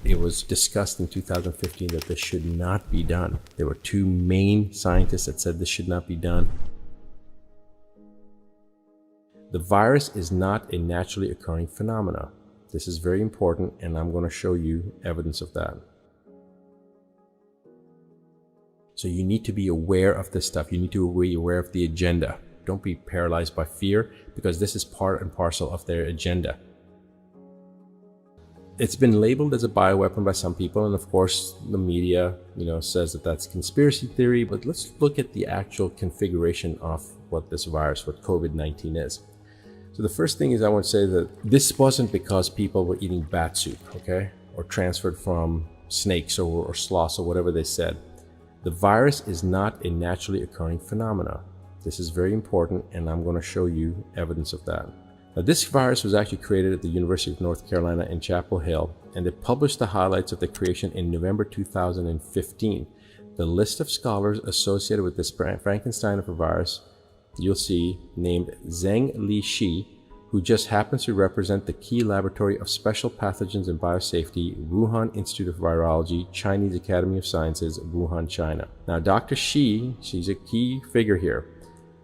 it was discussed in 2015 that this should not be done. There were two main scientists that said this should not be done. The virus is not a naturally occurring phenomena. This is very important, and I'm going to show you evidence of that. So you need to be aware of this stuff. You need to be aware of the agenda. Don't be paralyzed by fear, because this is part and parcel of their agenda. It's been labeled as a bioweapon by some people, and of course the media, says that that's conspiracy theory, but let's look at the actual configuration of what this virus, what COVID-19 is. So the first thing is I want to say that this wasn't because people were eating bat soup, okay? Or transferred from snakes or sloths or whatever they said. The virus is not a naturally occurring phenomena. This is very important, and I'm going to show you evidence of that. Now, this virus was actually created at the University of North Carolina in Chapel Hill, and they published the highlights of the creation in November 2015. The list of scholars associated with this Frankenstein of a virus, you'll see, named Zheng Li Shi, who just happens to represent the key laboratory of special pathogens and biosafety, Wuhan Institute of Virology, Chinese Academy of Sciences, Wuhan, China. Now, Dr. Shi, she's a key figure here.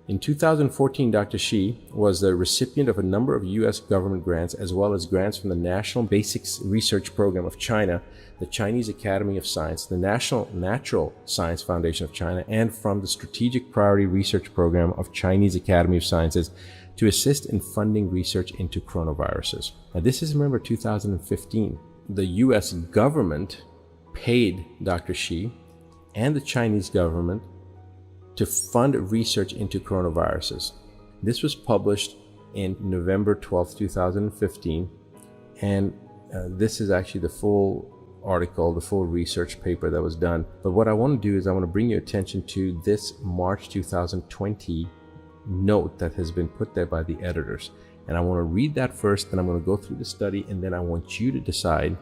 In 2014, Dr. Shi was the recipient of a number of U.S. government grants, as well as grants from the National Basics Research Program of China, the Chinese Academy of Science, the National Natural Science Foundation of China, and from the Strategic Priority Research Program of Chinese Academy of Sciences to assist in funding research into coronaviruses. Now, this is, remember, 2015. The U.S. government paid Dr. Shi and the Chinese government to fund research into coronaviruses. This was published in November 12, 2015, and this is actually the full article, the full research paper that was done. But what I want to do is I want to bring your attention to this March 2020 note that has been put there by the editors. And I want to read that first, then I'm going to go through the study, and then I want you to decide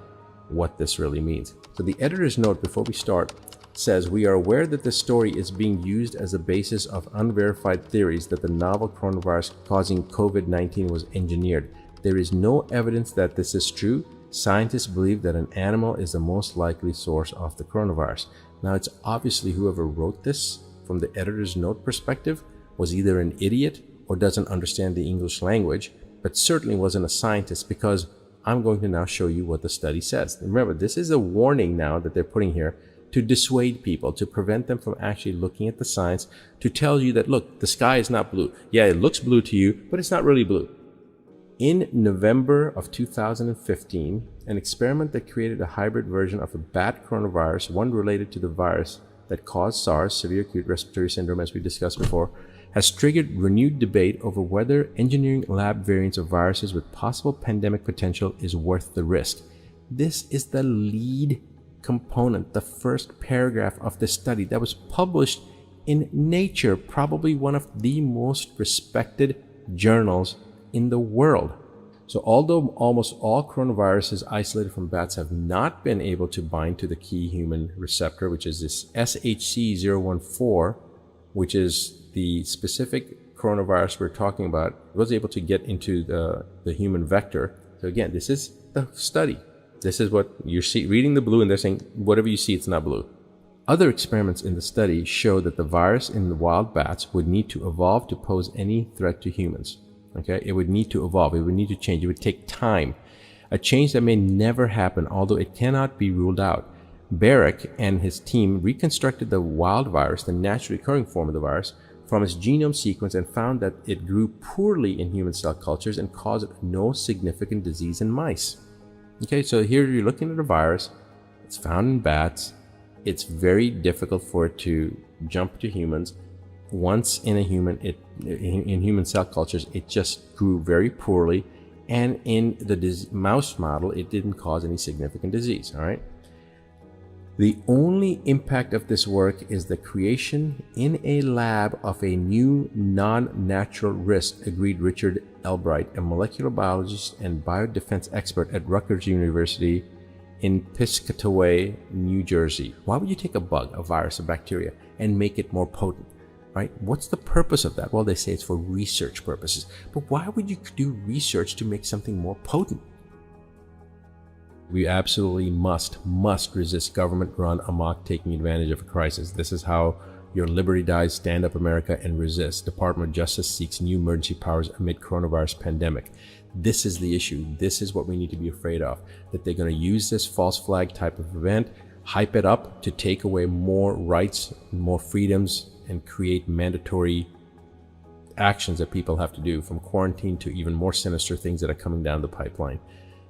what this really means. So the editor's note before we start says, "We are aware that this story is being used as a basis of unverified theories that the novel coronavirus causing COVID-19 was engineered. There is no evidence that this is true. Scientists believe that an animal is the most likely source of the coronavirus." Now, it's obviously whoever wrote this from the editor's note perspective was either an idiot or doesn't understand the English language, but certainly wasn't a scientist, because I'm going to now show you what the study says. Remember, this is a warning now that they're putting here to dissuade people, to prevent them from actually looking at the science, to tell you that, look, the sky is not blue. Yeah, it looks blue to you, but it's not really blue. In November of 2015, an experiment that created a hybrid version of a bat coronavirus, one related to the virus that caused SARS, severe acute respiratory syndrome, as we discussed before, has triggered renewed debate over whether engineering lab variants of viruses with possible pandemic potential is worth the risk. This is the lead component, the first paragraph of the study that was published in Nature, probably one of the most respected journals in the world. So although almost all coronaviruses isolated from bats have not been able to bind to the key human receptor, which is this SHC014, which is the specific coronavirus we're talking about, was able to get into the human vector. So again, this is the study. This is what you're reading the blue, and they're saying whatever you see, it's not blue. Other experiments in the study show that the virus in the wild bats would need to evolve to pose any threat to humans. Okay, it would need to evolve. It would need to change. It would take time. A change that may never happen, although it cannot be ruled out. Benarkah and his team reconstructed the wild virus, the naturally occurring form of the virus, from its genome sequence and found that it grew poorly in human cell cultures and caused no significant disease in mice. Okay, so here you're looking at a virus. It's found in bats. It's very difficult for it to jump to humans. Once in a human, in human cell cultures, it just grew very poorly, and in the mouse model, it didn't cause any significant disease. All right. The only impact of this work is the creation in a lab of a new non-natural risk, agreed Richard Albright, a molecular biologist and biodefense expert at Rutgers University in Piscataway, New Jersey. Why would you take a bug, a virus, a bacteria, and make it more potent? Right? What's the purpose of that? Well, they say it's for research purposes. But why would you do research to make something more potent? We absolutely must resist government run amok taking advantage of a crisis. This is how your liberty dies. Stand up, America, and resist. Department of Justice seeks new emergency powers amid coronavirus pandemic. This is the issue. This is what we need to be afraid of, that they're going to use this false flag type of event, hype it up to take away more rights, more freedoms, and create mandatory actions that people have to do, from quarantine to even more sinister things that are coming down the pipeline.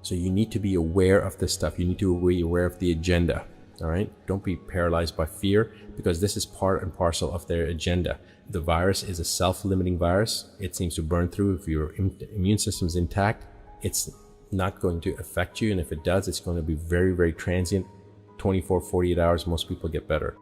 So you need to be aware of this stuff. You need to be aware of the agenda. All right. Don't be paralyzed by fear, because this is part and parcel of their agenda. The virus is a self-limiting virus. It seems to burn through. If your immune system is intact, it's not going to affect you. And if it does, it's going to be very, very transient. 24, 48 hours, most people get better.